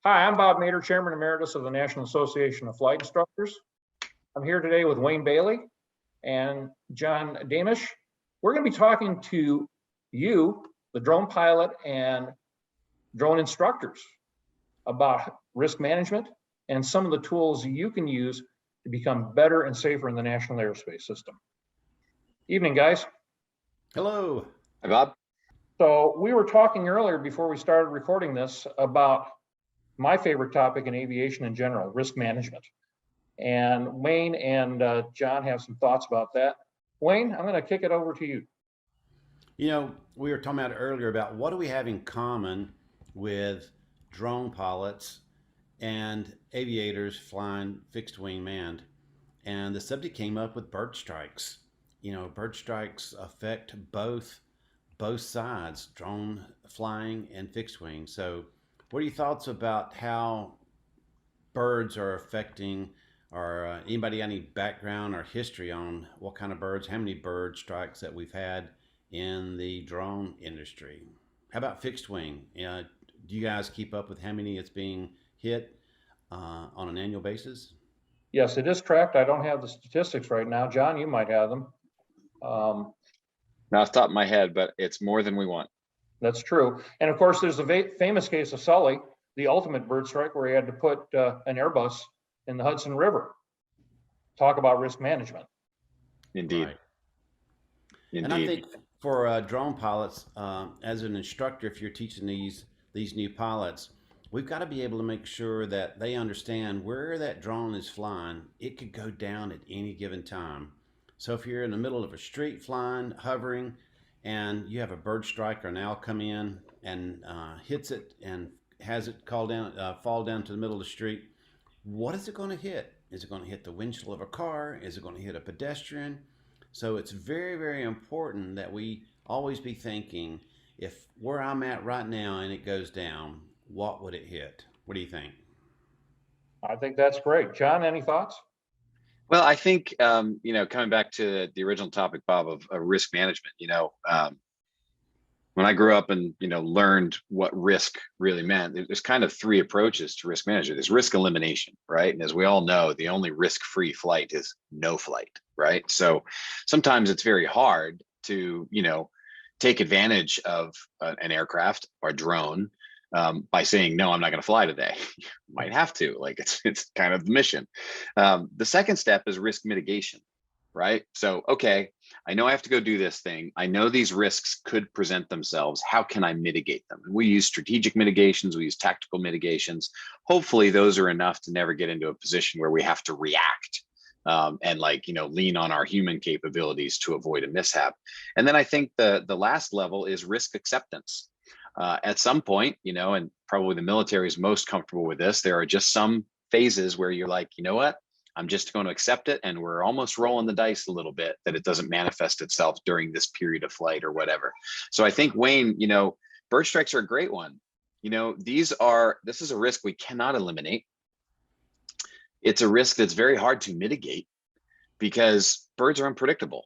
Hi, I'm Bob Mader, Chairman Emeritus of the National Association of Flight Instructors. I'm here today with Wayne Bailey and John Damish. We're going to be talking to you, the drone pilot and drone instructors, about risk management and some of the tools you can use to become better and safer in the national airspace system. Evening, guys. Hello. Hi, Bob. So we were talking earlier before we started recording this about my favorite topic in aviation in general, risk management. And Wayne and John have some thoughts about that. Wayne, I'm going to kick it over to you. You know, we were talking about earlier about what do we have in common with drone pilots and aviators flying fixed wing manned. And the subject came up with bird strikes. You know, bird strikes affect both sides, drone flying and fixed wing. So what are your thoughts about how birds are affecting, or anybody got any background or history on what kind of birds, how many bird strikes that we've had in the drone industry? How about fixed wing? Do you guys keep up with how many it's being hit on an annual basis? Yes, it is tracked. I don't have the statistics right now. John, you might have them. Not off the top of my head, but it's more than we want. That's true. And of course, there's the famous case of Sully, the ultimate bird strike, where he had to put an Airbus in the Hudson River. Talk about risk management. Indeed. Right. Indeed. And I think for drone pilots, as an instructor, if you're teaching these new pilots, we've got to be able to make sure that they understand where that drone is flying. It could go down at any given time. So if you're in the middle of a street flying, hovering, and you have a bird strike or an owl come in and hits it and has it fall down to the middle of the street, what is it going to hit? Is it going to hit the windshield of a car? Is it going to hit a pedestrian? So it's very, very important that we always be thinking, if where I'm at right now and it goes down, what would it hit? What do you think? I think that's great. John, any thoughts? Well, I think, coming back to the original topic, Bob, of risk management, when I grew up and, learned what risk really meant, there's kind of three approaches to risk management. There's risk elimination, right? And as we all know, the only risk-free flight is no flight, right? So sometimes it's very hard to, take advantage of an aircraft or drone by saying, no, I'm not going to fly today. You might have to, like it's kind of the mission. The second step is risk mitigation, right? So, okay, I know I have to go do this thing. I know these risks could present themselves. How can I mitigate them? And we use strategic mitigations. We use tactical mitigations. Hopefully those are enough to never get into a position where we have to react and lean on our human capabilities to avoid a mishap. And then I think the last level is risk acceptance. At some point, and probably the military is most comfortable with this, there are just some phases where you're like, you know what, I'm just going to accept it. And we're almost rolling the dice a little bit that it doesn't manifest itself during this period of flight or whatever. So I think, Wayne, bird strikes are a great one. This is a risk we cannot eliminate. It's a risk that's very hard to mitigate because birds are unpredictable.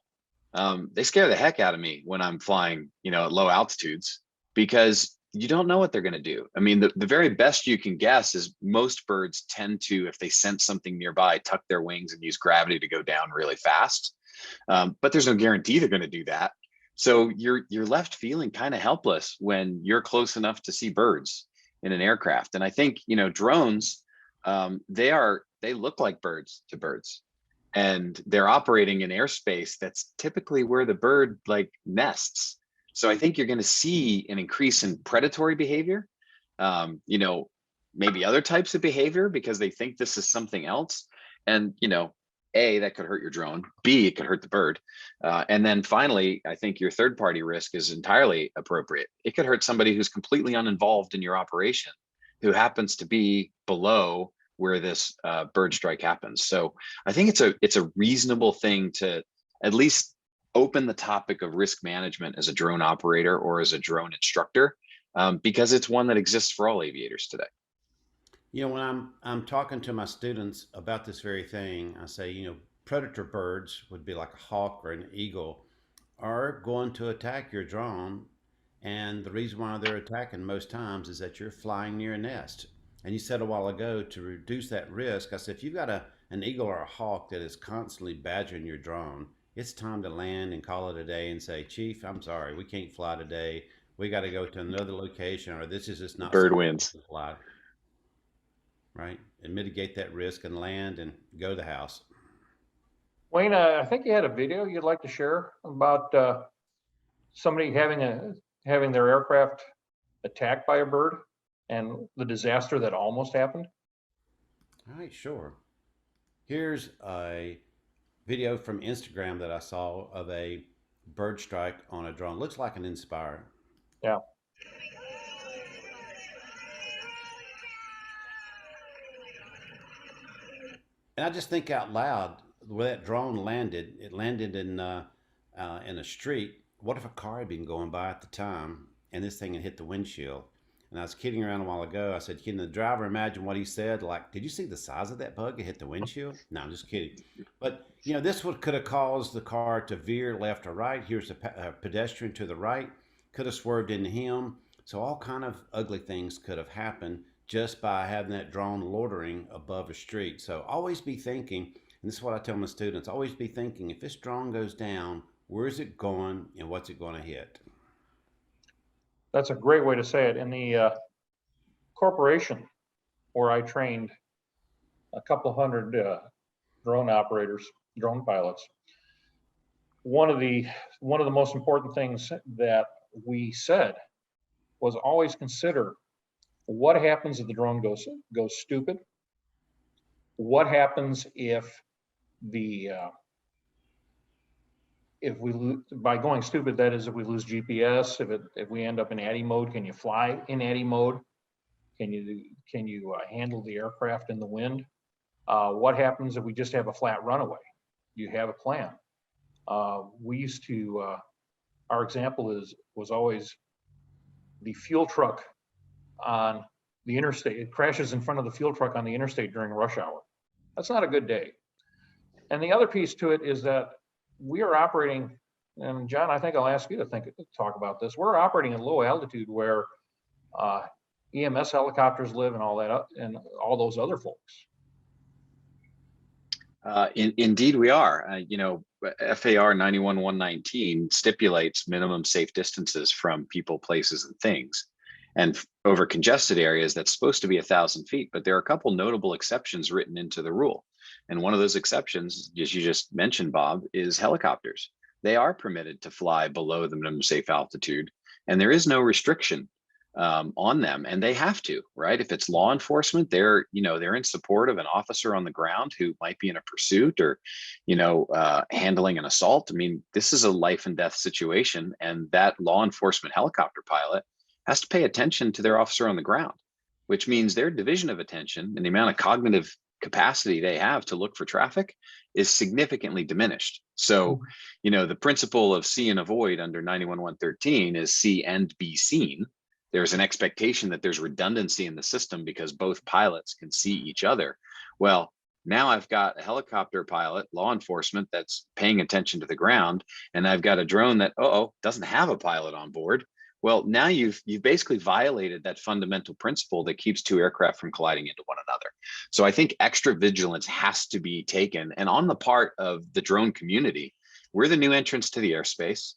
They scare the heck out of me when I'm flying, at low altitudes, because you don't know what they're going to do. I mean, the very best you can guess is most birds tend to, if they sense something nearby, tuck their wings and use gravity to go down really fast. But there's no guarantee they're going to do that. So you're left feeling kind of helpless when you're close enough to see birds in an aircraft. And I think, drones, they look like birds to birds. And they're operating in airspace that's typically where the bird nests. So I think you're going to see an increase in predatory behavior, maybe other types of behavior because they think this is something else. And, A, that could hurt your drone. B, it could hurt the bird. And then finally, I think your third party risk is entirely appropriate. It could hurt somebody who's completely uninvolved in your operation, who happens to be below where this bird strike happens. So I think it's a reasonable thing to at least open the topic of risk management as a drone operator or as a drone instructor, because it's one that exists for all aviators today. When I'm talking to my students about this very thing, I say, predator birds would be like a hawk or an eagle are going to attack your drone. And the reason why they're attacking most times is that you're flying near a nest. And you said a while ago to reduce that risk. I said, if you've got an eagle or a hawk that is constantly badgering your drone, it's time to land and call it a day and say, Chief, I'm sorry, we can't fly today. We got to go to another location, or this is just The not bird something wins. to fly, right? And mitigate that risk and land and go to the house. Wayne, I think you had a video you'd like to share about somebody having their aircraft attacked by a bird and the disaster that almost happened. All right, sure. Here's a video from Instagram that I saw of a bird strike on a drone. Looks like an Inspire. Yeah. And I just think out loud, where that drone landed, it landed in a street. What if a car had been going by at the time and this thing had hit the windshield? And I was kidding around a while ago. I said, can the driver imagine what he said? Like, did you see the size of that bug? It hit the windshield? No, I'm just kidding. But, you know, this could have caused the car to veer left or right. Here's a pedestrian to the right, could have swerved into him. So all kind of ugly things could have happened just by having that drone loitering above a street. So always be thinking, and this is what I tell my students, always be thinking, if this drone goes down, where is it going and what's it going to hit? That's a great way to say it. In the corporation where I trained a couple hundred drone operators, drone pilots, one of the most important things that we said was always consider what happens if the drone goes stupid. What happens if by going stupid, that is, if we lose GPS, if we end up in ATTI mode, can you fly in ATTI mode? Can you handle the aircraft in the wind? What happens if we just have a flat runaway? You have a plan. We used to, our example was always the fuel truck on the interstate. It crashes in front of the fuel truck on the interstate during rush hour. That's not a good day. And the other piece to it is that we are operating, and John, I think I'll ask you to talk about this. We're operating at low altitude where EMS helicopters live and all that, and all those other folks. Indeed, we are. You know, FAR 91119 stipulates minimum safe distances from people, places, and things. And over congested areas, that's supposed to be 1,000 feet. But there are a couple notable exceptions written into the rule. And one of those exceptions, as you just mentioned, Bob, is helicopters. They are permitted to fly below the minimum safe altitude, and there is no restriction on them, and they have to, right? If it's law enforcement, they're in support of an officer on the ground who might be in a pursuit or, handling an assault. I mean, this is a life and death situation, and that law enforcement helicopter pilot has to pay attention to their officer on the ground, which means their division of attention and the amount of cognitive capacity they have to look for traffic is significantly diminished. So, the principle of see and avoid under 91113 is see and be seen. There's an expectation that there's redundancy in the system because both pilots can see each other. Well, now I've got a helicopter pilot, law enforcement, that's paying attention to the ground, and I've got a drone that doesn't have a pilot on board. Well, now you've basically violated that fundamental principle that keeps two aircraft from colliding into one another. So I think extra vigilance has to be taken. And on the part of the drone community, we're the new entrants to the airspace.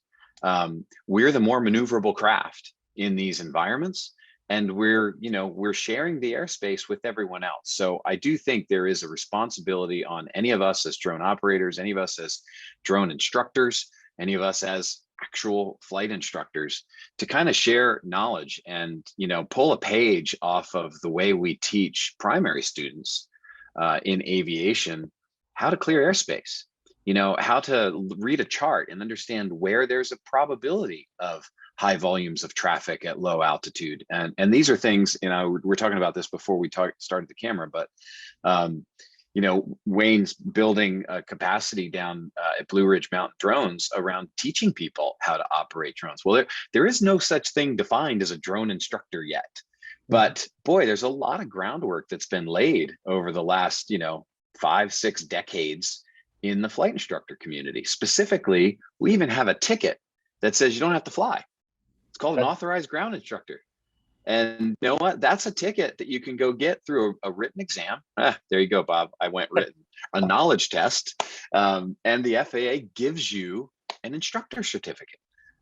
We're the more maneuverable craft in these environments. And we're sharing the airspace with everyone else. So I do think there is a responsibility on any of us as drone operators, any of us as drone instructors, any of us as actual flight instructors to kind of share knowledge and, pull a page off of the way we teach primary students in aviation, how to clear airspace, how to read a chart and understand where there's a probability of high volumes of traffic at low altitude. And these are things, we're talking about this before we started the camera, but Wayne's building a capacity down at Blue Ridge Mountain Drones around teaching people how to operate drones. Well, there is no such thing defined as a drone instructor yet, but boy, there's a lot of groundwork that's been laid over the last, 5-6 decades in the flight instructor community. Specifically, we even have a ticket that says you don't have to fly. It's called an authorized ground instructor. And you know what? That's a ticket that you can go get through a written exam. There you go, Bob. I went written. A knowledge test. And the FAA gives you an instructor certificate.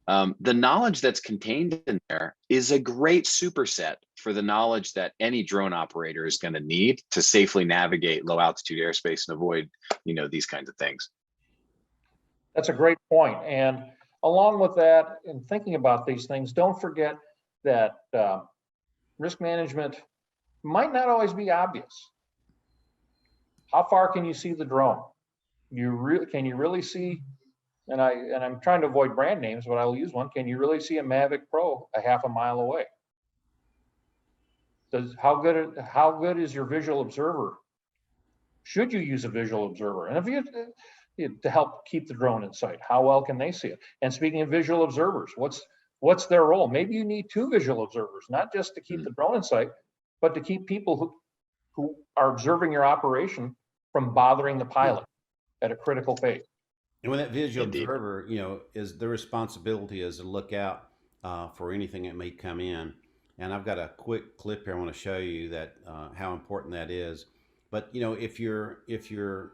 The knowledge that's contained in there is a great superset for the knowledge that any drone operator is going to need to safely navigate low altitude airspace and avoid, these kinds of things. That's a great point. And along with that, in thinking about these things, don't forget that risk management might not always be obvious. How far can you see the drone? Can you really see? And I'm trying to avoid brand names, but I'll use one. Can you really see a Mavic Pro a half a mile away? How good is your visual observer? Should you use a visual observer? And if you to help keep the drone in sight, how well can they see it? And speaking of visual observers, what's their role? Maybe you need 2 visual observers, not just to keep the drone in sight, but to keep people who are observing your operation from bothering the pilot at a critical phase. And when that visual Indeed. observer, is the responsibility is to look out for anything that may come in. And I've got a quick clip here I want to show you that how important that is. But if your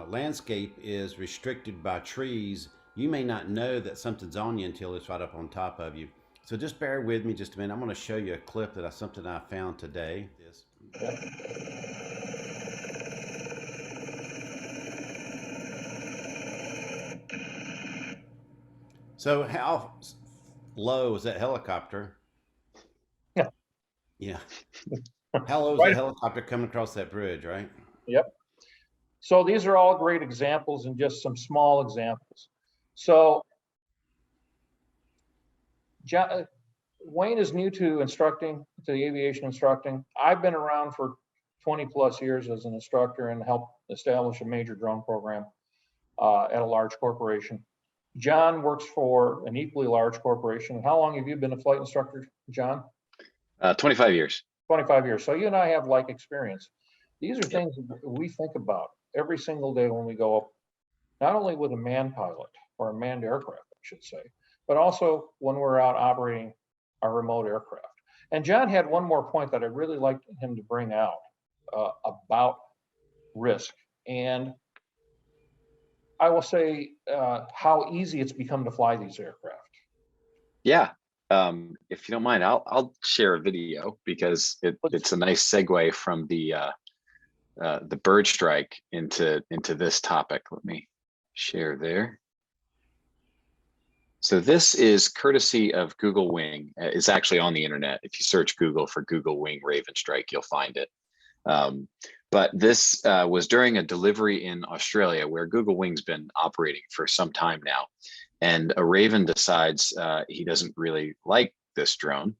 landscape is restricted by trees, you may not know that something's on you until it's right up on top of you. So just bear with me just a minute. I'm going to show you a clip something I found today. So how low is that helicopter? Yeah. How low is the helicopter coming across that bridge, right? Yep. So these are all great examples and just some small examples. So Wayne is new to the aviation instructing. I've been around for 20 plus years as an instructor and helped establish a major drone program at a large corporation. John works for an equally large corporation. How long have you been a flight instructor, John? 25 years. 25 years. So you and I have like experience. These are things that we think about every single day when we go up, not only with a manned pilot or a manned aircraft, I should say, but also when we're out operating our remote aircraft. And John had one more point that I really liked him to bring out about risk. And I will say how easy it's become to fly these aircraft. Yeah. If you don't mind, I'll share a video because it's a nice segue from the bird strike into this topic. Let me share there. So this is courtesy of Google Wing. It's actually on the internet. If you search Google for Google Wing Raven Strike, you'll find it. But this was during a delivery in Australia where Google Wing's been operating for some time now. And a Raven decides he doesn't really like this drone.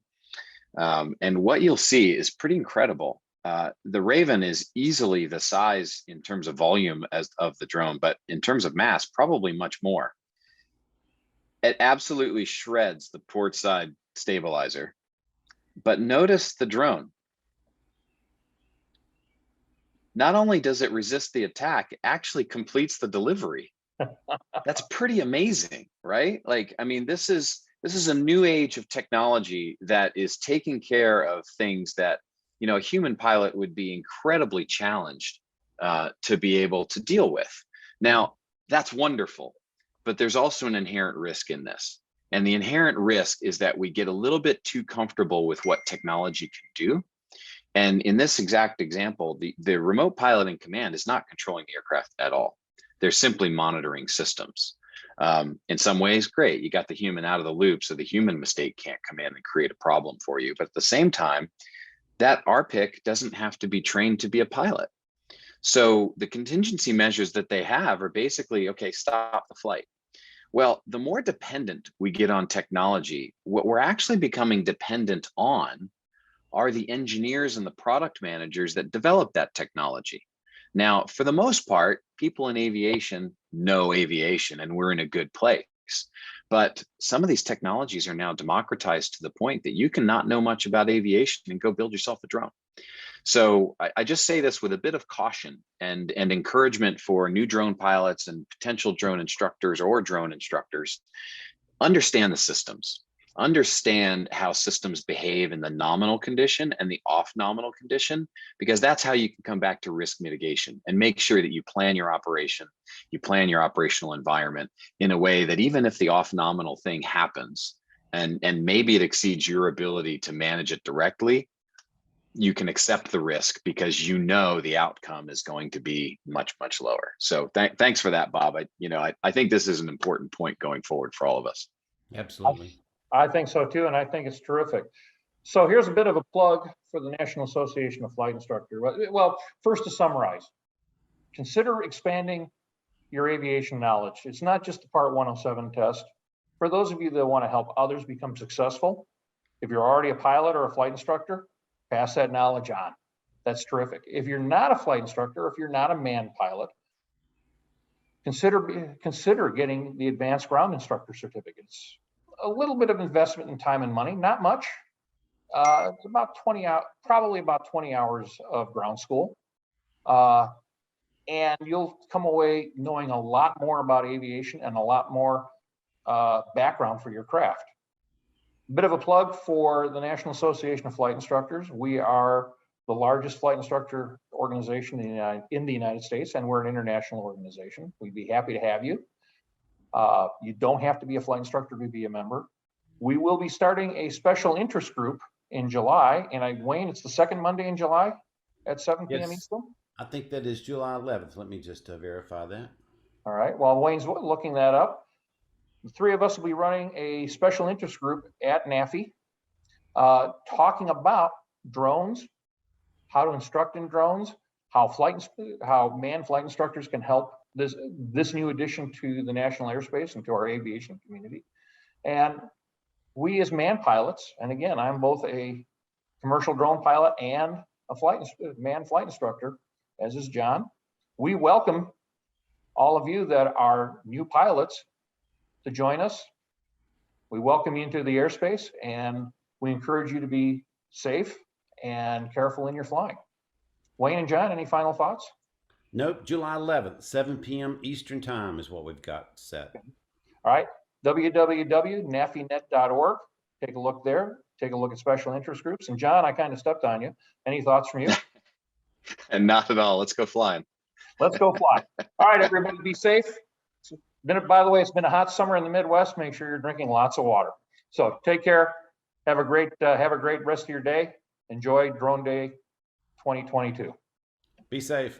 And what you'll see is pretty incredible. The Raven is easily the size in terms of volume of the drone, but in terms of mass, probably much more. It absolutely shreds the port side stabilizer. But notice the drone. Not only does it resist the attack, it actually completes the delivery. That's pretty amazing, right? Like, I mean, this is a new age of technology that is taking care of things that, a human pilot would be incredibly challenged to be able to deal with. Now, that's wonderful, but there's also an inherent risk in this. And the inherent risk is that we get a little bit too comfortable with what technology can do. And in this exact example, the remote pilot in command is not controlling the aircraft at all. They're simply monitoring systems. In some ways, great. You got the human out of the loop, so the human mistake can't come in and create a problem for you. But at the same time, that RPIC doesn't have to be trained to be a pilot. So the contingency measures that they have are basically, okay, stop the flight. Well, the more dependent we get on technology, what we're actually becoming dependent on are the engineers and the product managers that develop that technology. Now, for the most part, people in aviation know aviation and we're in a good place. But some of these technologies are now democratized to the point that you can not know much about aviation and go build yourself a drone. So I just say this with a bit of caution and encouragement for new drone pilots and potential drone instructors or drone instructors. Understand the systems. understand how systems behave in the nominal condition and the off nominal condition, because that's how you can come back to risk mitigation and make sure that you plan your operation, you plan your operational environment in a way that even if the off nominal thing happens and maybe it exceeds your ability to manage it directly, you can accept the risk because you know the outcome is going to be much, much lower. So thanks for that, Bob. I think this is an important point going forward for all of us. Absolutely. I think so too, and I think it's terrific. So here's a bit of a plug for the National Association of Flight Instructors. Well, first to summarize, consider expanding your aviation knowledge. It's not just the Part 107 test. For those of you that want to help others become successful, if you're already a pilot or a flight instructor, pass that knowledge on. That's terrific. If you're not a flight instructor, if you're not a manned pilot, consider getting the advanced ground instructor certificates. A little bit of investment in time and money, not much. It's about 20 hours, probably about 20 hours of ground school. And you'll come away knowing a lot more about aviation and a lot more background for your craft. Bit of a plug for the National Association of Flight Instructors. We are the largest flight instructor organization in the United States, and we're an international organization. We'd be happy to have you. You don't have to be a flight instructor to be a member. We will be starting a special interest group in July. And Wayne, it's the second Monday in July at 7 p.m. Yes. Eastern. I think that is July 11th. Let me just verify that. All right. While Wayne's looking that up, the three of us will be running a special interest group at NAFI, talking about drones, how to instruct in drones, how manned flight instructors can help this new addition to the national airspace and to our aviation community. And we as manned pilots, and again, I'm both a commercial drone pilot and a manned flight instructor, as is John. We welcome all of you that are new pilots to join us. We welcome you into the airspace, and we encourage you to be safe and careful in your flying. Wayne and John, any final thoughts? Nope, July 11th, 7 p.m. Eastern time is what we've got set. All right, www.nafinet.org. Take a look there. Take a look at special interest groups. And John, I kind of stepped on you. Any thoughts from you? And not at all. Let's go flying. Let's go fly. All right, everybody, be safe. By the way, it's been a hot summer in the Midwest. Make sure you're drinking lots of water. So take care. Have a great rest of your day. Enjoy Drone Day 2022. Be safe.